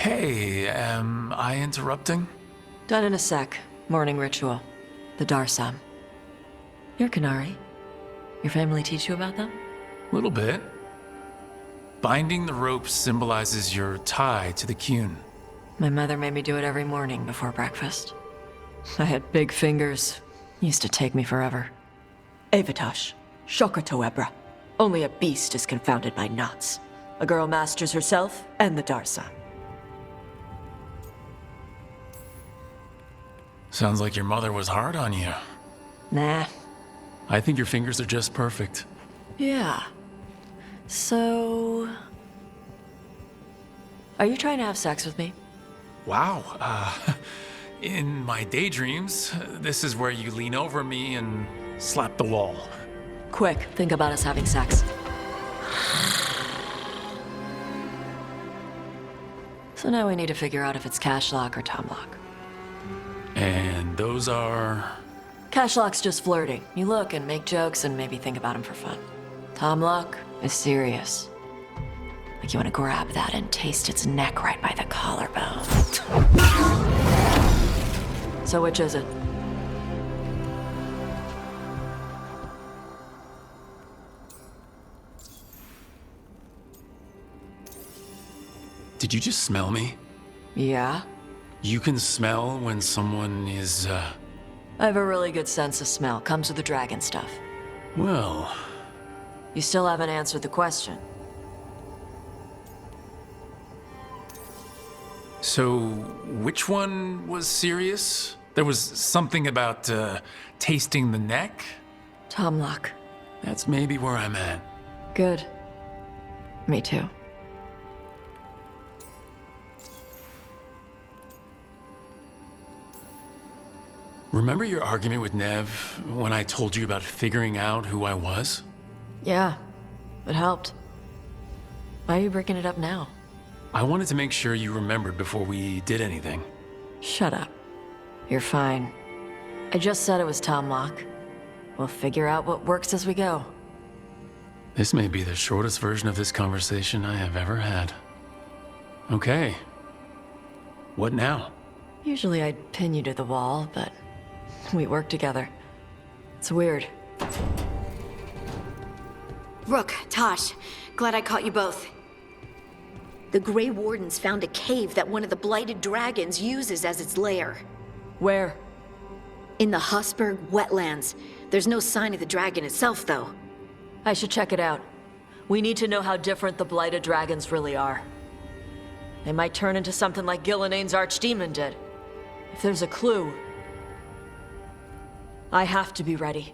Hey, am I interrupting? Done in a sec. Morning ritual. The Darsam. You're qunari. Your family teach you about them? Little bit. Binding the rope symbolizes your tie to the qun. My mother made me do it every morning before breakfast. I had big fingers. Used to take me forever. Avatash. Shokratoebra. Only a beast is confounded by knots. A girl masters herself and the Darsam. Sounds like your mother was hard on you. Nah. I think your fingers are just perfect. Yeah. So... Are you trying to have sex with me? Wow, in my daydreams, this is where you lean over me and slap the wall. Quick, think about us having sex. So now we need to figure out if it's cash lock or Tom lock. And those are... Cash lock's just flirting. You look and make jokes and maybe think about him for fun. Tom lock is serious. Like you want to grab that and taste its neck right by the collarbone. So which is it? Did you just smell me? Yeah? You can smell when someone is, I have a really good sense of smell. Comes with the dragon stuff. Well... You still haven't answered the question. So, which one was serious? There was something about, tasting the neck? Tom lock. That's maybe where I'm at. Good. Me too. Remember your argument with Nev when I told you about figuring out who I was? Yeah, it helped. Why are you breaking it up now? I wanted to make sure you remembered before we did anything. Shut up. You're fine. I just said it was Tom lock. We'll figure out what works as we go. This may be the shortest version of this conversation I have ever had. Okay. What now? Usually I'd pin you to the wall, but we work together. It's weird. Rook, Taash, glad I caught you both. The Grey Wardens found a cave that one of the blighted dragons uses as its lair. Where? In the Husberg wetlands. There's no sign of the dragon itself, though. I should check it out. We need to know how different the blighted dragons really are. They might turn into something like Gillanane's archdemon did. If there's a clue, I have to be ready.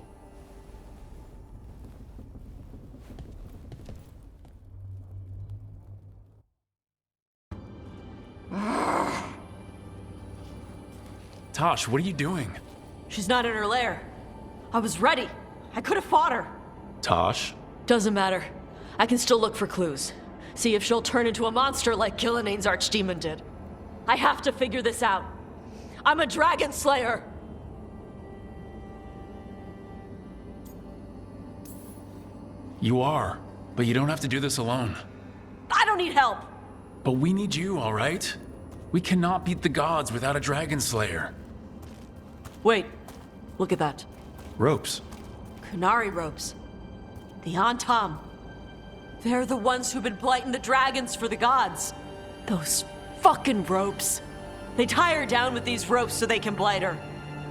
Tosh, what are you doing? She's not in her lair. I was ready. I could have fought her. Tosh? Doesn't matter. I can still look for clues. See if she'll turn into a monster like Gillanane's archdemon did. I have to figure this out. I'm a dragon slayer. You are, but you don't have to do this alone. I don't need help. But we need you, all right? We cannot beat the gods without a dragon slayer. Wait, look at that. Ropes. Qunari ropes. The Antam. They're the ones who've been blighting the dragons for the gods. Those fucking ropes. They tie her down with these ropes so they can blight her.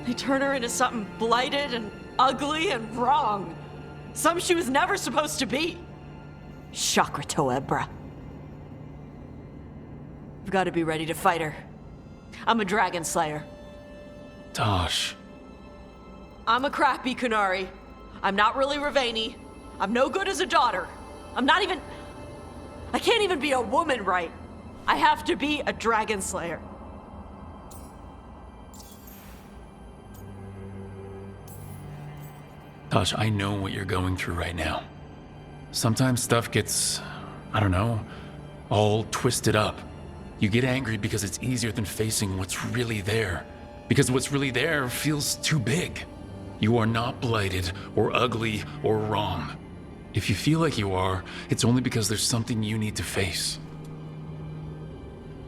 They turn her into something blighted and ugly and wrong. Some she was never supposed to be. Shokratoebra. I've got to be ready to fight her. I'm a dragon slayer. Tosh. I'm a crappy Qunari. I'm not really Ravani. I'm no good as a daughter. I can't even be a woman right. I have to be a dragon slayer. Tosh, I know what you're going through right now. Sometimes stuff gets, I don't know, all twisted up. You get angry because it's easier than facing what's really there. Because what's really there feels too big. You are not blighted, or ugly, or wrong. If you feel like you are, it's only because there's something you need to face.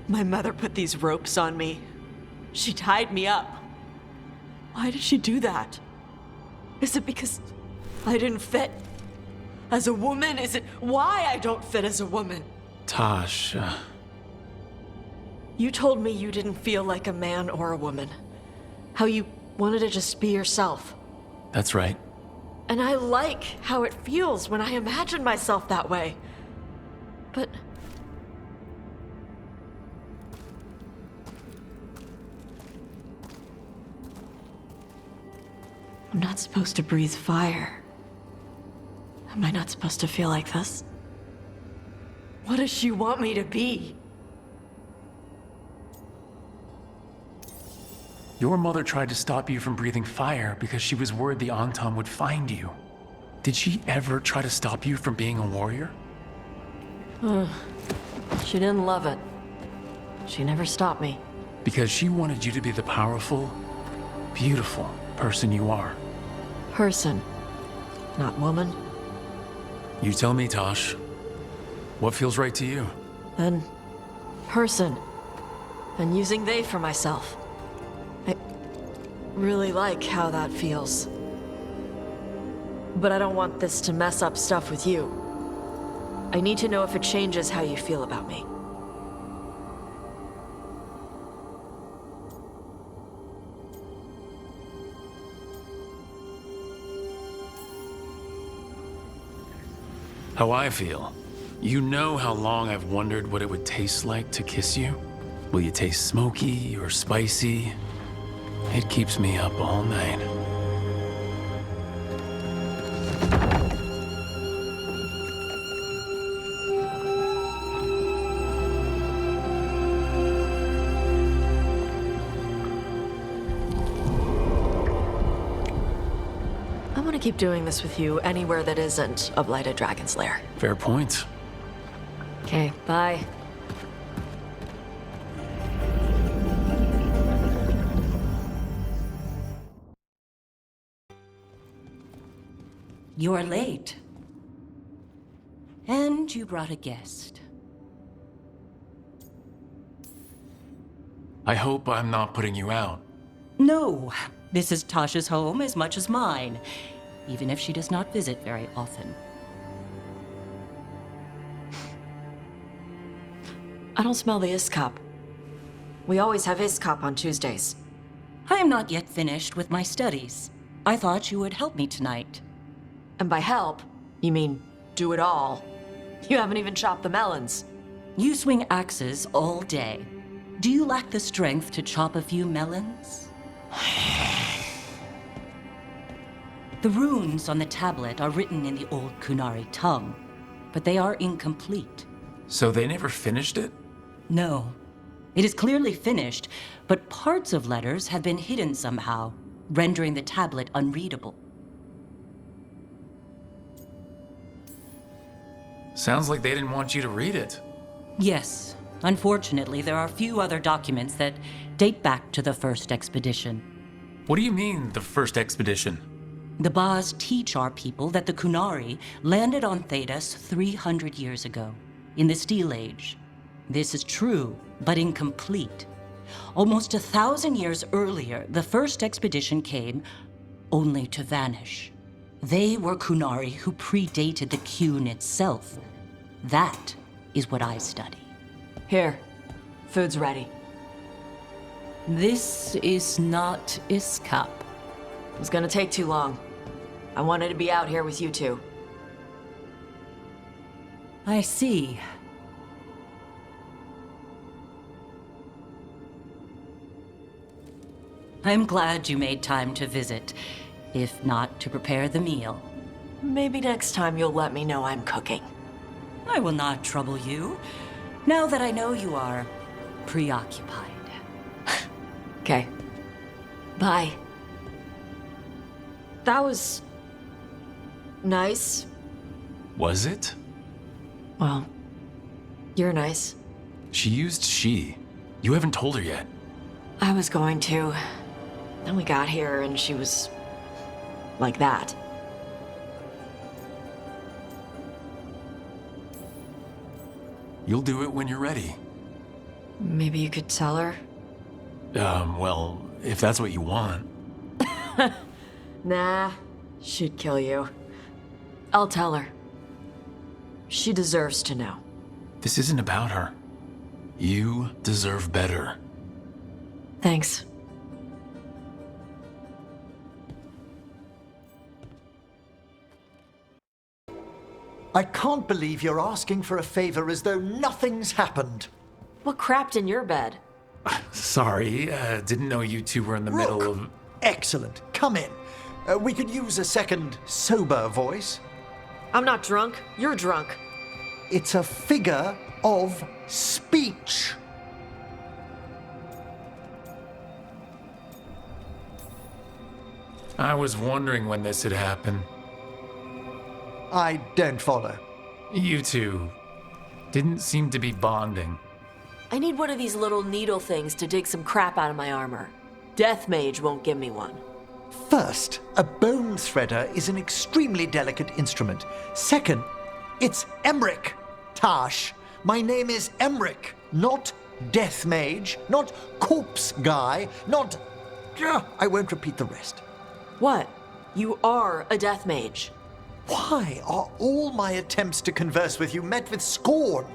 My mother put these ropes on me. She tied me up. Why did she do that? Is it because I didn't fit as a woman? Is it why I don't fit as a woman? Taash, You told me you didn't feel like a man or a woman. How you wanted to just be yourself. that's right. And I like how it feels when I imagine myself that way. But... I'm not supposed to breathe fire. Am I not supposed to feel like this? What does she want me to be? Your mother tried to stop you from breathing fire because she was worried the Antam would find you. Did she ever try to stop you from being a warrior? She didn't love it. She never stopped me. Because she wanted you to be the powerful, beautiful person you are. Person, not woman. You tell me, Taash. What feels right to you? Then, person. And using they for myself. I really like how that feels. But I don't want this to mess up stuff with you. I need to know if it changes how you feel about me. How I feel. You know how long I've wondered what it would taste like to kiss you? Will you taste smoky or spicy? It keeps me up all night. I want to keep doing this with you anywhere that isn't a blighted dragon's lair. Fair point. Okay, bye. You're late. And you brought a guest. I hope I'm not putting you out. No, this is Tasha's home as much as mine, even if she does not visit very often. I don't smell the iskop. We always have iskop on Tuesdays. I am not yet finished with my studies. I thought you would help me tonight. And by help, you mean do it all. You haven't even chopped the melons. You swing axes all day. Do you lack the strength to chop a few melons? The runes on the tablet are written in the old Qunari tongue, but they are incomplete. So they never finished it? No. It is clearly finished, but parts of letters have been hidden somehow, rendering the tablet unreadable. Sounds like they didn't want you to read it. Yes. Unfortunately, there are few other documents that date back to the first expedition. What do you mean, the first expedition? The Baz teach our people that the Qunari landed on Thedas 300 years ago, in the Steel Age. This is true, but incomplete. Almost 1,000 years earlier, the first expedition came only to vanish. They were Qunari who predated the Qun itself. That is what I study. Here, food's ready. This is not Iskap. It was gonna take too long. I wanted to be out here with you two. I see. I'm glad you made time to visit, if not to prepare the meal. Maybe next time you'll let me know I'm cooking. I will not trouble you, now that I know you are preoccupied. Okay. Bye. That was... nice. Was it? Well, you're nice. She used she. You haven't told her yet. I was going to. Then we got here and she was... like that. You'll do it when you're ready. Maybe you could tell her? Well, if that's what you want. Nah, she'd kill you. I'll tell her. She deserves to know. This isn't about her. You deserve better. Thanks. I can't believe you're asking for a favor as though nothing's happened. What crapped in your bed? Sorry, didn't know you two were in the middle Rook, of... excellent. Come in. We could use a second sober voice. I'm not drunk. You're drunk. It's a figure of speech. I was wondering when this had happened. I don't follow. You two didn't seem to be bonding. I need one of these little needle things to dig some crap out of my armor. Death Mage won't give me one. First, a bone threader is an extremely delicate instrument. Second, it's Emmerich, Taash. My name is Emmerich, not Death Mage, not Corpse Guy, not... I won't repeat the rest. What? You are a Death Mage. Why are all my attempts to converse with you met with scorn?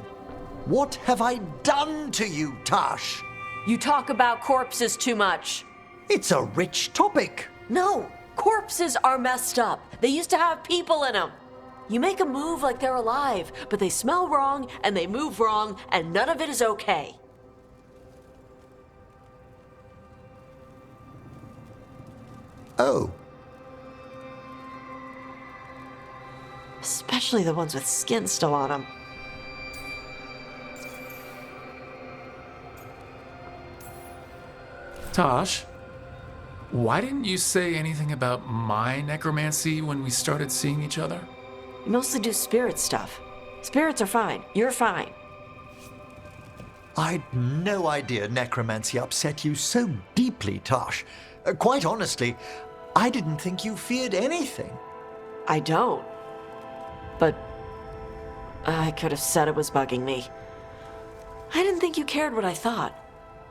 What have I done to you, Taash? You talk about corpses too much. It's a rich topic. No, corpses are messed up. They used to have people in them. You make a move like they're alive, but they smell wrong and they move wrong, and none of it is okay. Oh. Especially the ones with skin still on them. Tosh, why didn't you say anything about my necromancy when we started seeing each other? You mostly do spirit stuff. Spirits are fine. You're fine. I'd no idea necromancy upset you so deeply, Taash. Quite honestly, I didn't think you feared anything. I don't. But I could have said it was bugging me. I didn't think you cared what I thought.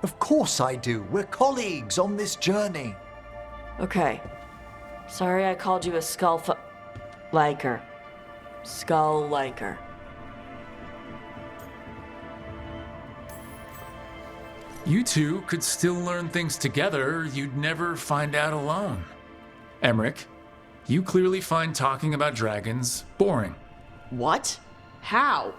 Of course I do. We're colleagues on this journey. Okay. Sorry I called you a liker. Skull liker. You two could still learn things together you'd never find out alone. Emmerich, you clearly find talking about dragons boring. What? How?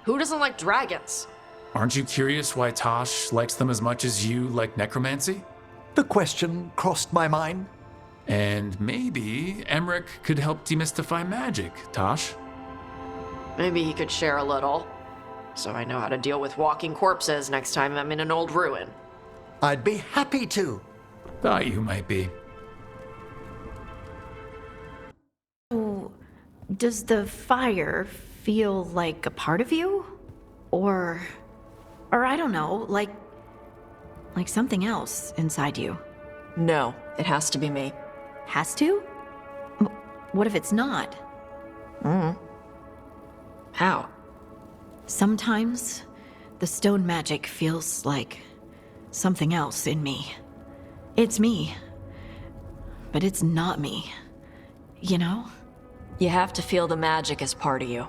Who doesn't like dragons? Aren't you curious why Tosh likes them as much as you like necromancy? The question crossed my mind. And maybe Emmerich could help demystify magic, Tosh. Maybe he could share a little. So I know how to deal with walking corpses next time I'm in an old ruin. I'd be happy to. Thought you might be. Does the fire feel like a part of you? Or I don't know, like something else inside you? No, it has to be me. Has to? What if it's not? How? Sometimes the stone magic feels like something else in me. It's me, but it's not me. You know? You have to feel the magic as part of you.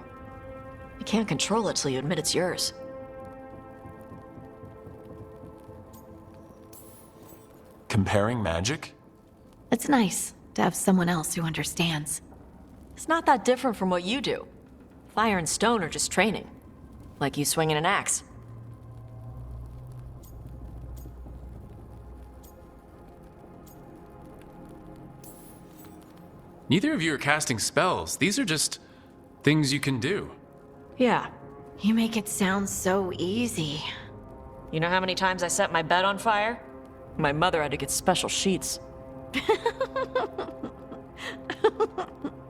You can't control it till you admit it's yours. Comparing magic? It's nice to have someone else who understands. It's not that different from what you do. Fire and stone are just training. Like you swinging an axe. Neither of you are casting spells. These are just things you can do. Yeah. You make it sound so easy. You know how many times I set my bed on fire? My mother had to get special sheets.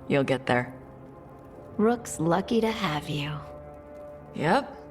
You'll get there. Rook's lucky to have you. Yep.